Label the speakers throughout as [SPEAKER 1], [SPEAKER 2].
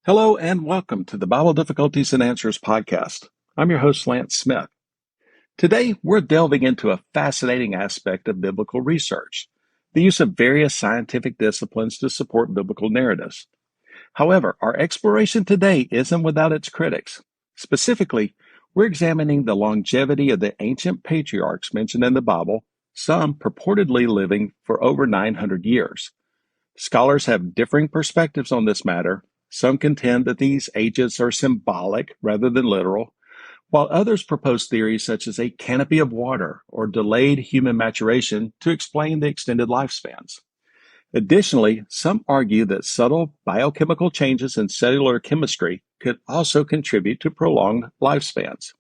[SPEAKER 1] Hello and welcome to the Bible Difficulties and Answers podcast. I'm your host, Lance Smith. Today, we're delving into a fascinating aspect of biblical research, the use of various scientific disciplines to support biblical narratives. However, our exploration today isn't without its critics. Specifically, we're examining the longevity of the ancient patriarchs mentioned in the Bible, some purportedly living for over 900 years. Scholars have differing perspectives on this matter. Some contend that these ages are symbolic rather than literal, while others propose theories such as a canopy of water or delayed human maturation to explain the extended lifespans. Additionally, some argue that subtle biochemical changes in cellular chemistry could also contribute to prolonged lifespans.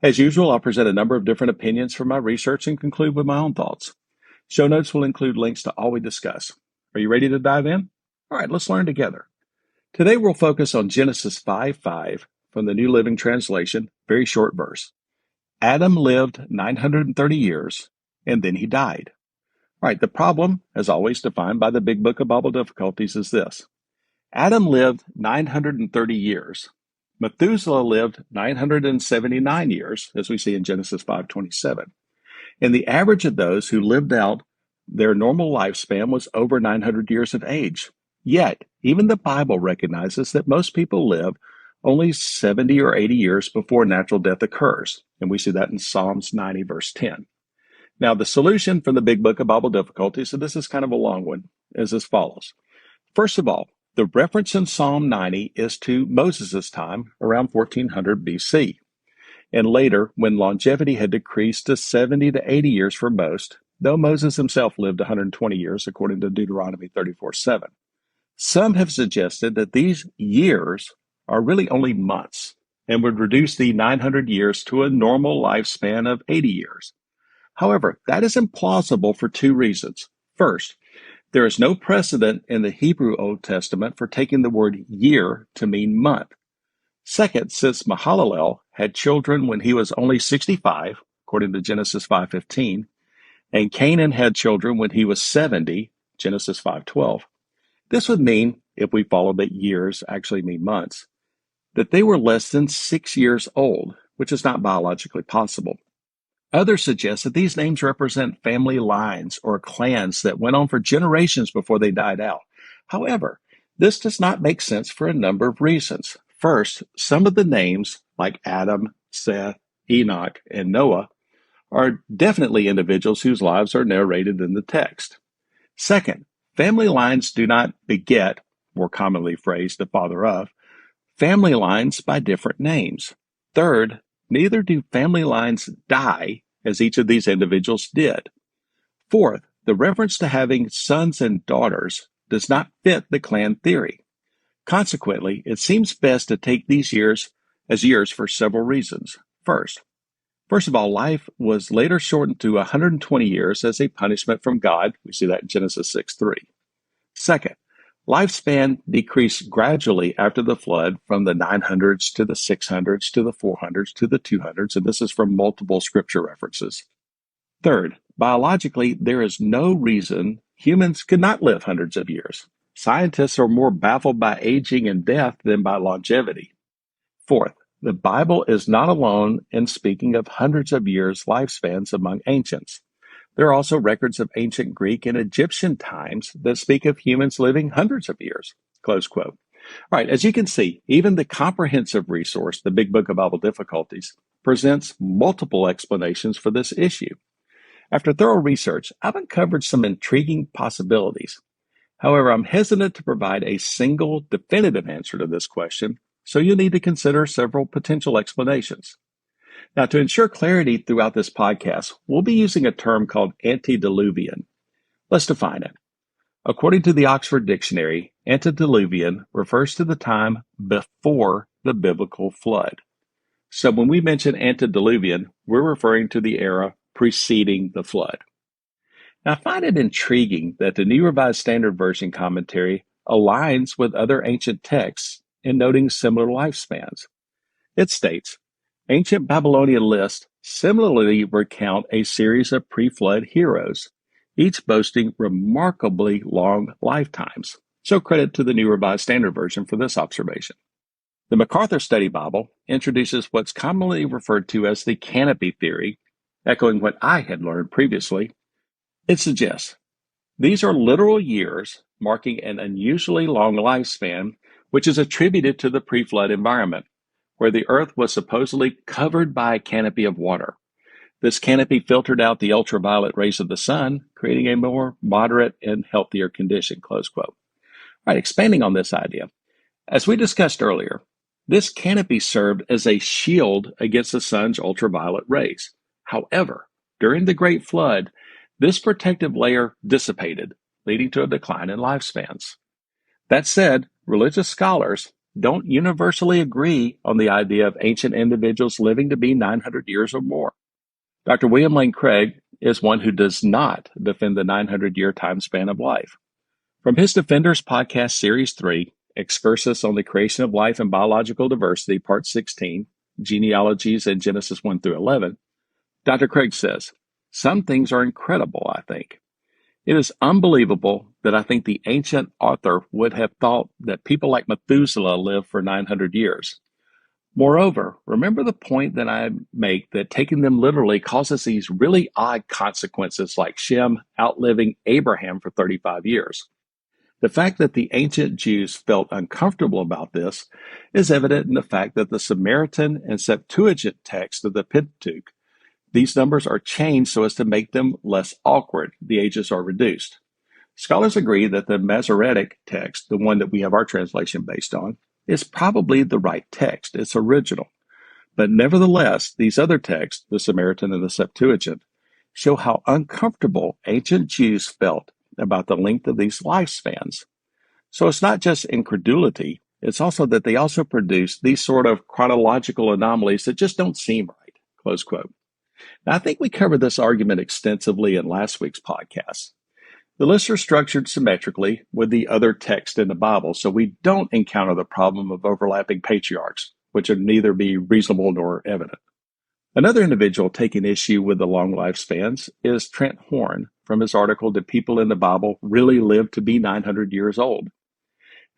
[SPEAKER 1] As usual, I'll present a number of different opinions from my research and conclude with my own thoughts. Show notes will include links to all we discuss. Are you ready to dive in? All right, let's learn together. Today we'll focus on Genesis 5:5 from the New Living Translation, very short verse. Adam lived 930 years, and then he died. All right, the problem, as always defined by the Big Book of Bible Difficulties, is this. Adam lived 930 years. Methuselah lived 979 years, as we see in Genesis 5:27. And the average of those who lived out their normal lifespan was over 900 years of age. Yet, even the Bible recognizes that most people live only 70 or 80 years before natural death occurs. And we see that in Psalms 90, verse 10. Now, the solution from the Big Book of Bible Difficulties, so this is kind of a long one, is as follows. First of all, the reference in Psalm 90 is to Moses' time, around 1400 BC. And later, when longevity had decreased to 70 to 80 years for most, though Moses himself lived 120 years, according to Deuteronomy 34:7. Some have suggested that these years are really only months and would reduce the 900 years to a normal lifespan of 80 years. However, that is implausible for two reasons. First, there is no precedent in the Hebrew Old Testament for taking the word year to mean month. Second, since Mahalalel had children when he was only 65, according to Genesis 5:15, and Canaan had children when he was 70, Genesis 5:12, this would mean, if we follow that years actually mean months, that they were less than 6 years old, which is not biologically possible. Others suggest that these names represent family lines or clans that went on for generations before they died out. However, this does not make sense for a number of reasons. First, some of the names, like Adam, Seth, Enoch, and Noah, are definitely individuals whose lives are narrated in the text. Second, family lines do not beget, more commonly phrased, the father of, family lines by different names. Third, neither do family lines die, as each of these individuals did. Fourth, the reference to having sons and daughters does not fit the clan theory. Consequently, it seems best to take these years as years for several reasons. First of all, life was later shortened to 120 years as a punishment from God. We see that in Genesis 6:3. Second, lifespan decreased gradually after the flood from the 900s to the 600s to the 400s to the 200s, and this is from multiple scripture references. Third, biologically, there is no reason humans could not live hundreds of years. Scientists are more baffled by aging and death than by longevity. Fourth, the Bible is not alone in speaking of hundreds of years lifespans among ancients. There are also records of ancient Greek and Egyptian times that speak of humans living hundreds of years. Close quote. All right, as you can see, even the comprehensive resource, the Big Book of Bible Difficulties, presents multiple explanations for this issue. After thorough research, I've uncovered some intriguing possibilities. However, I'm hesitant to provide a single definitive answer to this question, so you'll need to consider several potential explanations. Now, to ensure clarity throughout this podcast, we'll be using a term called antediluvian. Let's define it. According to the Oxford Dictionary, antediluvian refers to the time before the biblical flood. So when we mention antediluvian, we're referring to the era preceding the flood. Now, I find it intriguing that the New Revised Standard Version commentary aligns with other ancient texts in noting similar lifespans. It states, ancient Babylonian lists similarly recount a series of pre-flood heroes, each boasting remarkably long lifetimes. So credit to the New Revised Standard Version for this observation. The MacArthur Study Bible introduces what's commonly referred to as the canopy theory, echoing what I had learned previously. It suggests these are literal years marking an unusually long lifespan, which is attributed to the pre-flood environment, where the earth was supposedly covered by a canopy of water. This canopy filtered out the ultraviolet rays of the sun, creating a more moderate and healthier condition, close quote. All right, expanding on this idea. As we discussed earlier, this canopy served as a shield against the sun's ultraviolet rays. However, during the Great Flood, this protective layer dissipated, leading to a decline in lifespans. That said, religious scholars don't universally agree on the idea of ancient individuals living to be 900 years or more. Dr. William Lane Craig is one who does not defend the 900-year time span of life. From his Defenders Podcast Series 3, Excursus on the Creation of Life and Biological Diversity, Part 16, Genealogies in Genesis 1 through 11, Dr. Craig says, some things are incredible, I think. It is unbelievable that I think the ancient author would have thought that people like Methuselah lived for 900 years. Moreover, remember the point that I make that taking them literally causes these really odd consequences like Shem outliving Abraham for 35 years. The fact that the ancient Jews felt uncomfortable about this is evident in the fact that the Samaritan and Septuagint text of the Pentateuch, these numbers are changed so as to make them less awkward. The ages are reduced. Scholars agree that the Masoretic text, the one that we have our translation based on, is probably the right text. It's original. But nevertheless, these other texts, the Samaritan and the Septuagint, show how uncomfortable ancient Jews felt about the length of these lifespans. So it's not just incredulity, it's also that they also produce these sort of chronological anomalies that just don't seem right, close quote. Now, I think we covered this argument extensively in last week's podcast. The lists are structured symmetrically with the other text in the Bible, so we don't encounter the problem of overlapping patriarchs, which would neither be reasonable nor evident. Another individual taking issue with the long lifespans is Trent Horn from his article, "Do People in the Bible Really Live to Be 900 Years Old?"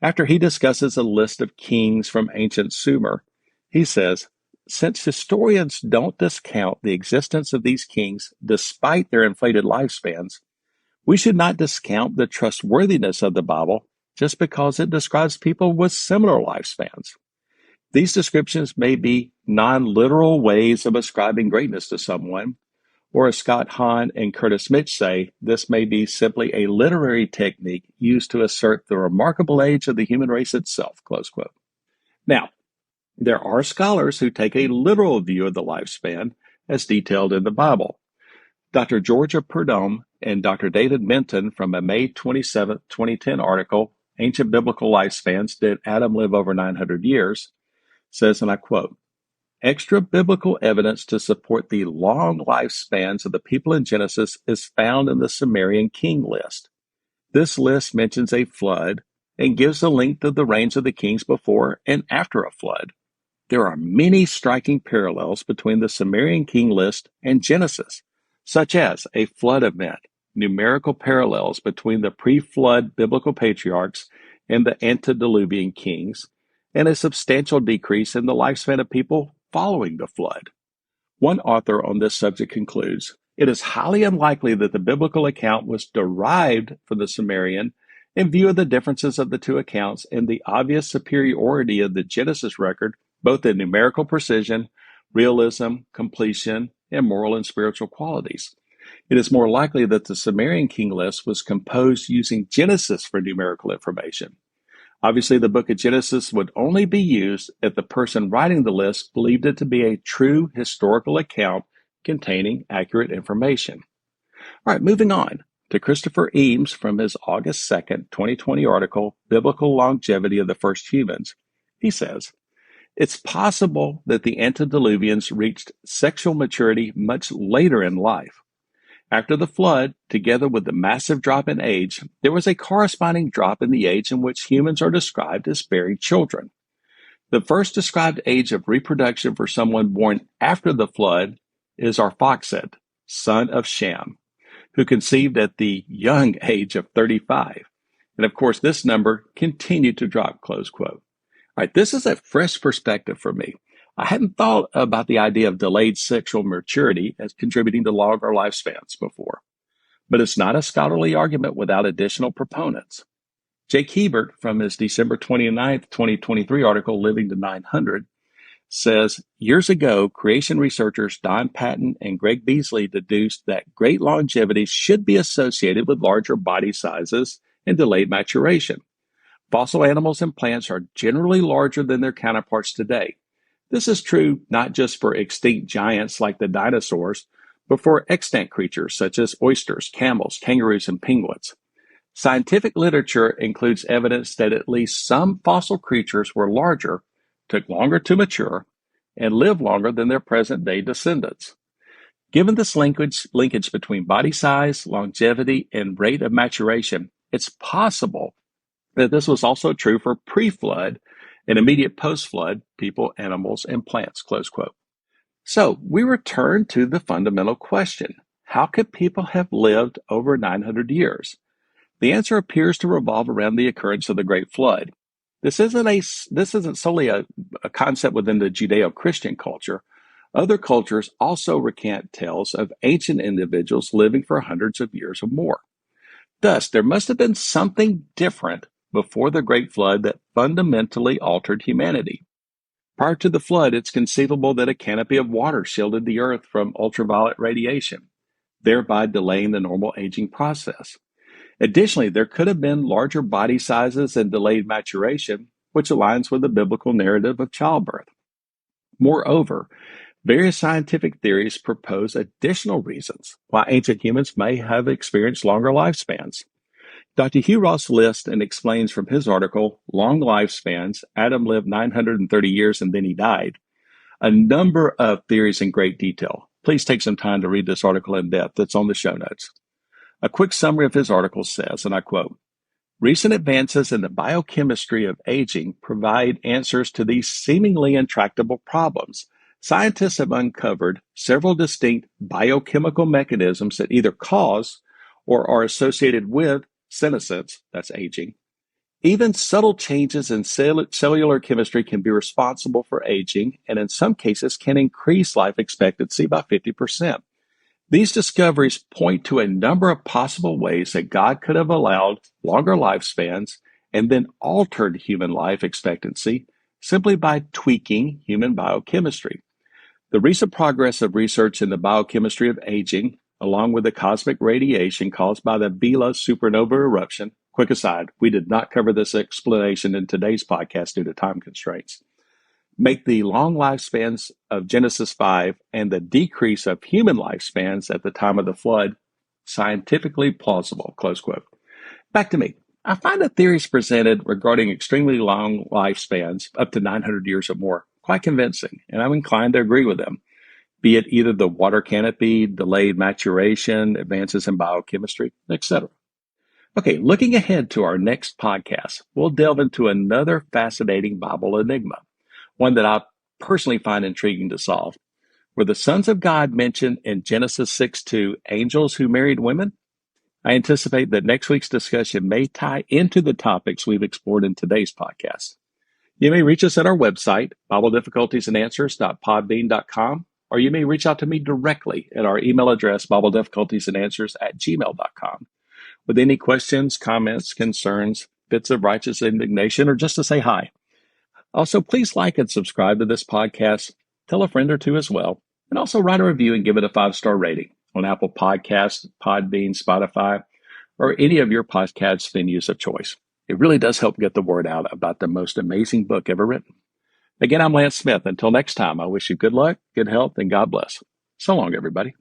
[SPEAKER 1] After he discusses a list of kings from ancient Sumer, he says, since historians don't discount the existence of these kings despite their inflated lifespans, we should not discount the trustworthiness of the Bible just because it describes people with similar lifespans. These descriptions may be non-literal ways of ascribing greatness to someone, or as Scott Hahn and Curtis Mitch say, this may be simply a literary technique used to assert the remarkable age of the human race itself, close quote. Now, there are scholars who take a literal view of the lifespan as detailed in the Bible. Dr. Georgia Purdom and Dr. David Minton from a May 27, 2010 article, Ancient Biblical Lifespans, Did Adam Live Over 900 Years? Says, and I quote, extra biblical evidence to support the long lifespans of the people in Genesis is found in the Sumerian king list. This list mentions a flood and gives the length of the reigns of the kings before and after a flood. There are many striking parallels between the Sumerian king list and Genesis, such as a flood event, numerical parallels between the pre-flood biblical patriarchs and the antediluvian kings, and a substantial decrease in the lifespan of people following the flood. One author on this subject concludes, it is highly unlikely that the biblical account was derived from the Sumerian in view of the differences of the two accounts and the obvious superiority of the Genesis record, both in numerical precision, realism, completion, and moral and spiritual qualities. It is more likely that the Sumerian king list was composed using Genesis for numerical information. Obviously, the book of Genesis would only be used if the person writing the list believed it to be a true historical account containing accurate information. All right, moving on to Christopher Eames from his August 2nd, 2020 article, Biblical Longevity of the First Humans. He says, it's possible that the antediluvians reached sexual maturity much later in life. After the flood, together with the massive drop in age, there was a corresponding drop in the age in which humans are described as bearing children. The first described age of reproduction for someone born after the flood is Arphaxad, son of Shem, who conceived at the young age of 35. And of course, this number continued to drop, close quote. All right, this is a fresh perspective for me. I hadn't thought about the idea of delayed sexual maturity as contributing to longer lifespans before, but it's not a scholarly argument without additional proponents. Jake Hebert, from his December 29th, 2023 article, Living to 900, says, years ago, creation researchers Don Patton and Greg Beasley deduced that great longevity should be associated with larger body sizes and delayed maturation. Fossil animals and plants are generally larger than their counterparts today. This is true not just for extinct giants like the dinosaurs, but for extant creatures such as oysters, camels, kangaroos, and penguins. Scientific literature includes evidence that at least some fossil creatures were larger, took longer to mature, and lived longer than their present-day descendants. Given this linkage between body size, longevity, and rate of maturation, it's possible that this was also true for pre-flood and immediate post-flood people, animals, and plants, close quote. So we return to the fundamental question. How could people have lived over 900 years? The answer appears to revolve around the occurrence of the Great Flood. This isn't solely a concept within the Judeo-Christian culture. Other cultures also recant tales of ancient individuals living for hundreds of years or more. Thus, there must have been something different before the Great Flood that fundamentally altered humanity. Prior to the flood, it's conceivable that a canopy of water shielded the earth from ultraviolet radiation, thereby delaying the normal aging process. Additionally, there could have been larger body sizes and delayed maturation, which aligns with the biblical narrative of childbirth. Moreover, various scientific theories propose additional reasons why ancient humans may have experienced longer lifespans. Dr. Hugh Ross lists and explains from his article, Long Lifespans, Adam Lived 930 Years and Then He Died, a number of theories in great detail. Please take some time to read this article in depth. It's on the show notes. A quick summary of his article says, and I quote, recent advances in the biochemistry of aging provide answers to these seemingly intractable problems. Scientists have uncovered several distinct biochemical mechanisms that either cause or are associated with senescence, that's aging. Even subtle changes in cellular chemistry can be responsible for aging, and in some cases can increase life expectancy by 50%. These discoveries point to a number of possible ways that God could have allowed longer lifespans and then altered human life expectancy simply by tweaking human biochemistry. The recent progress of research in the biochemistry of aging, along with the cosmic radiation caused by the Vela supernova eruption, quick aside, we did not cover this explanation in today's podcast due to time constraints, make the long lifespans of Genesis 5 and the decrease of human lifespans at the time of the flood scientifically plausible, close quote. Back to me. I find the theories presented regarding extremely long lifespans, up to 900 years or more, quite convincing, and I'm inclined to agree with them, be it either the water canopy, delayed maturation, advances in biochemistry, etc. Okay, looking ahead to our next podcast, we'll delve into another fascinating Bible enigma, one that I personally find intriguing to solve. Were the sons of God mentioned in Genesis 6:2 angels who married women? I anticipate that next week's discussion may tie into the topics we've explored in today's podcast. You may reach us at our website, BibleDifficultiesAndAnswers.podbean.com, or you may reach out to me directly at our email address, BibleDifficultiesAndAnswers@gmail.com, with any questions, comments, concerns, bits of righteous indignation, or just to say hi. Also, please like and subscribe to this podcast. Tell a friend or two as well. And also write a review and give it a 5-star rating on Apple Podcasts, Podbean, Spotify, or any of your podcast venues of choice. It really does help get the word out about the most amazing book ever written. Again, I'm Lance Smith. Until next time, I wish you good luck, good health, and God bless. So long, everybody.